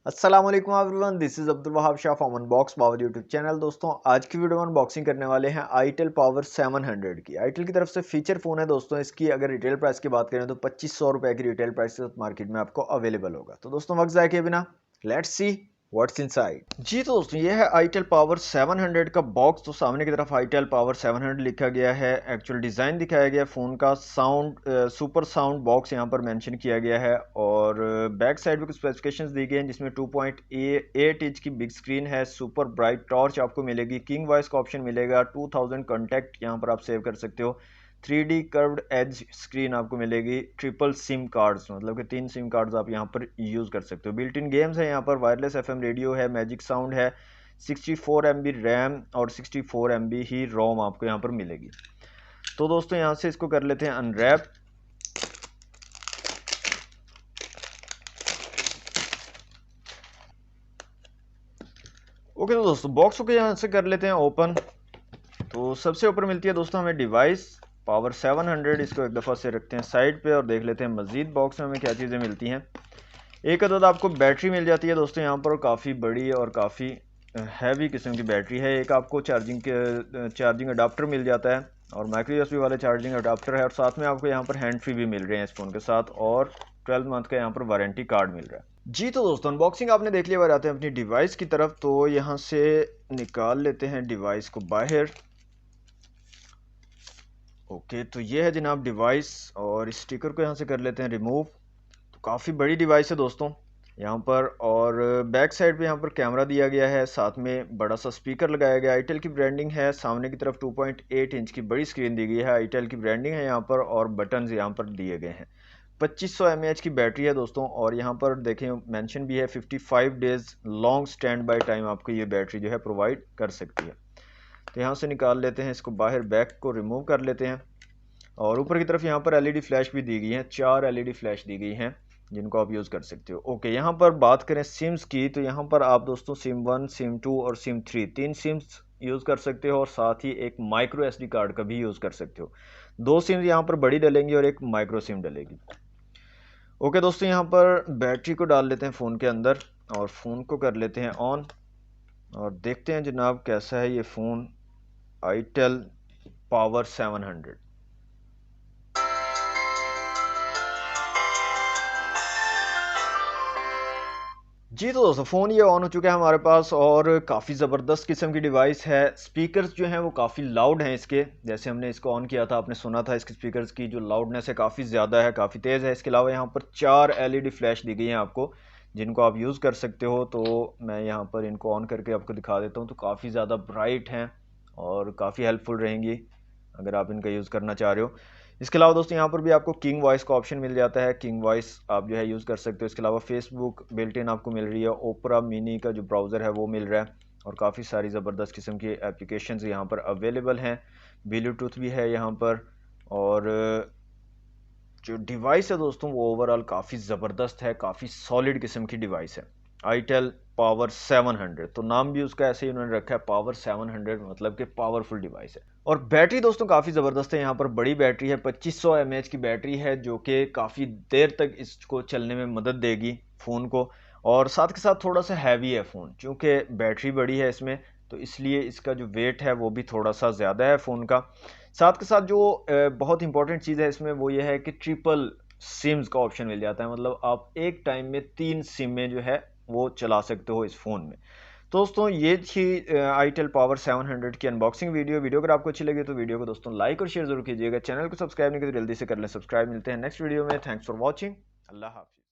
अस्सलाम वालेकुम everyone, this is Abdul Wahab Shah from unbox power YouTube channel. दोस्तों आज की वीडियो में अनबॉक्सिंग करने वाले हैं आईटेल पावर 700 की। आईटेल की तरफ से फीचर फ़ोन है दोस्तों। इसकी अगर रिटेल प्राइस की बात करें तो 2500 रुपये की रिटेल प्राइस मार्केट में आपको अवेलेबल होगा। तो दोस्तों वक्त ज़ाया किए बिना लेट्स सी व्हाट्स इनसाइड। जी तो दोस्तों ये है आईटेल पावर 700 का बॉक्स। तो सामने की तरफ आईटेल पावर 700 लिखा गया है, एक्चुअल डिज़ाइन दिखाया गया है फ़ोन का, साउंड सुपर साउंड बॉक्स यहाँ पर मेंशन किया गया है। और बैक साइड में कुछ स्पेसिफिकेशंस दी गई हैं जिसमें 2.8 इंच की बिग स्क्रीन है, सुपर ब्राइट टॉर्च आपको मिलेगी, किंग वॉइस का ऑप्शन मिलेगा, 2000 कॉन्टैक्ट यहाँ पर आप सेव कर सकते हो, 3D कर्व्ड एज स्क्रीन आपको मिलेगी, ट्रिपल सिम कार्ड्स मतलब कि 3 सिम कार्ड्स आप यहाँ पर यूज़ कर सकते हो, बिल्ट इन गेम्स है यहाँ पर, वायरलेस FM रेडियो है, मैजिक साउंड है, 64 MB रैम और 64 MB ही रोम आपको यहाँ पर मिलेगी। तो दोस्तों यहाँ से इसको कर लेते हैं अनरैप। ओके तो दोस्तों बॉक्स को यहाँ से कर लेते हैं ओपन। तो सबसे ऊपर मिलती है दोस्तों हमें डिवाइस पावर 700। इसको एक दफ़ा से रखते हैं साइड पे और देख लेते हैं मज़ीद बॉक्स में हमें क्या चीज़ें मिलती हैं। एक अदद आपको बैटरी मिल जाती है दोस्तों यहाँ पर, काफ़ी बड़ी और काफ़ी हैवी किस्म की बैटरी है। एक आपको चार्जिंग अडाप्टर मिल जाता है और माइक्रो यूएसबी वाले चार्जिंग अडाप्टर है, और साथ में आपको यहाँ पर हैंड फ्री भी मिल रहे हैं इस फ़ोन के साथ, और 12 मंथ का यहाँ पर वारंटी कार्ड मिल रहा है। जी तो दोस्तों अनबॉक्सिंग आपने देख लिया, आते हैं अपनी डिवाइस की तरफ। तो यहाँ से निकाल लेते हैं डिवाइस को बाहर। ओके तो ये है जनाब डिवाइस, और इस स्टिकर को यहाँ से कर लेते हैं रिमूव। तो काफ़ी बड़ी डिवाइस है दोस्तों यहाँ पर, और बैक साइड पे यहाँ पर कैमरा दिया गया है, साथ में बड़ा सा स्पीकर लगाया गया है, आईटेल की ब्रांडिंग है। सामने की तरफ 2.8 इंच की बड़ी स्क्रीन दी गई है, आईटेल की ब्रांडिंग है यहाँ पर, और बटन्स यहाँ पर दिए गए हैं। 2500 mAh की बैटरी है दोस्तों, और यहाँ पर देखें मेंशन भी है 55 days long stand by time आपको ये बैटरी जो है प्रोवाइड कर सकती है। तो यहाँ से निकाल लेते हैं इसको बाहर, बैक को रिमूव कर लेते हैं। और ऊपर की तरफ यहाँ पर एलईडी फ्लैश भी दी गई हैं, 4 एलईडी फ्लैश दी गई हैं जिनको आप यूज़ कर सकते हो। ओके यहाँ पर बात करें सिम्स की, तो यहाँ पर आप दोस्तों सिम 1, सिम 2 और सिम 3 तीन सिम्स यूज़ कर सकते हो, और साथ ही एक माइक्रो SD कार्ड का भी यूज़ कर सकते हो। 2 सिम यहाँ पर बड़ी डलेंगी और एक माइक्रो सिम डलेगी। ओके दोस्तों यहाँ पर बैटरी को डाल लेते हैं फ़ोन के अंदर और फ़ोन को कर लेते हैं ऑन, और देखते हैं जनाब कैसा है ये फ़ोन आईटेल पावर 700। जी तो दोस्तों फ़ोन ये ऑन हो चुका है हमारे पास, और काफ़ी ज़बरदस्त किस्म की डिवाइस है। स्पीकर्स जो हैं वो काफ़ी लाउड हैं इसके, जैसे हमने इसको ऑन किया था आपने सुना था इसके स्पीकर्स की जो लाउडनेस है काफ़ी ज़्यादा है, काफ़ी तेज़ है। इसके अलावा यहाँ पर 4 एलईडी फ्लैश दी गई हैं आपको जिनको आप यूज़ कर सकते हो। तो मैं यहाँ पर इनको ऑन करके आपको दिखा देता हूँ। तो काफ़ी ज़्यादा ब्राइट हैं और काफ़ी हेल्पफुल रहेंगी अगर आप इनका यूज़ करना चाह रहे हो। इसके अलावा दोस्तों यहाँ पर भी आपको किंग वॉइस का ऑप्शन मिल जाता है, किंग वॉइस आप जो है यूज़ कर सकते हो। इसके अलावा फेसबुक बिल्ट इन आपको मिल रही है, ओपरा मिनी का जो ब्राउज़र है वो मिल रहा है, और काफ़ी सारी ज़बरदस्त किस्म की एप्लीकेशंस यहाँ पर अवेलेबल हैं। ब्लूटूथ भी है यहाँ पर, और जो डिवाइस है दोस्तों वो ओवरऑल काफ़ी ज़बरदस्त है, काफ़ी सॉलिड किस्म की डिवाइस है आईटेल पावर 700। तो नाम भी उसका ऐसे ही उन्होंने रखा है पावर 700, मतलब कि पावरफुल डिवाइस है। और बैटरी दोस्तों काफ़ी ज़बरदस्त है, यहाँ पर बड़ी बैटरी है, 2500 mAh की बैटरी है जो कि काफ़ी देर तक इसको चलने में मदद देगी फ़ोन को। और साथ के साथ थोड़ा सा हैवी है फ़ोन, चूँकि बैटरी बड़ी है इसमें, तो इसलिए इसका जो वेट है वो भी थोड़ा सा ज़्यादा है फ़ोन का। साथ के साथ जो बहुत इंपॉर्टेंट चीज़ है इसमें वो ये है कि ट्रिपल सिम्स का ऑप्शन मिल जाता है, मतलब आप एक टाइम में 3 सिमें जो है वो चला सकते हो इस फ़ोन में। तो दोस्तों ये थी आईटेल पावर 700 की अनबॉक्सिंग वीडियो। अगर आपको अच्छी लगी तो वीडियो को दोस्तों लाइक और शेयर जरूर कीजिएगा। चैनल को सब्सक्राइब नहीं किया तो जल्दी से कर लें सब्सक्राइब। मिलते हैं नेक्स्ट वीडियो में। Thanks for watching. अल्लाह हाफिज़।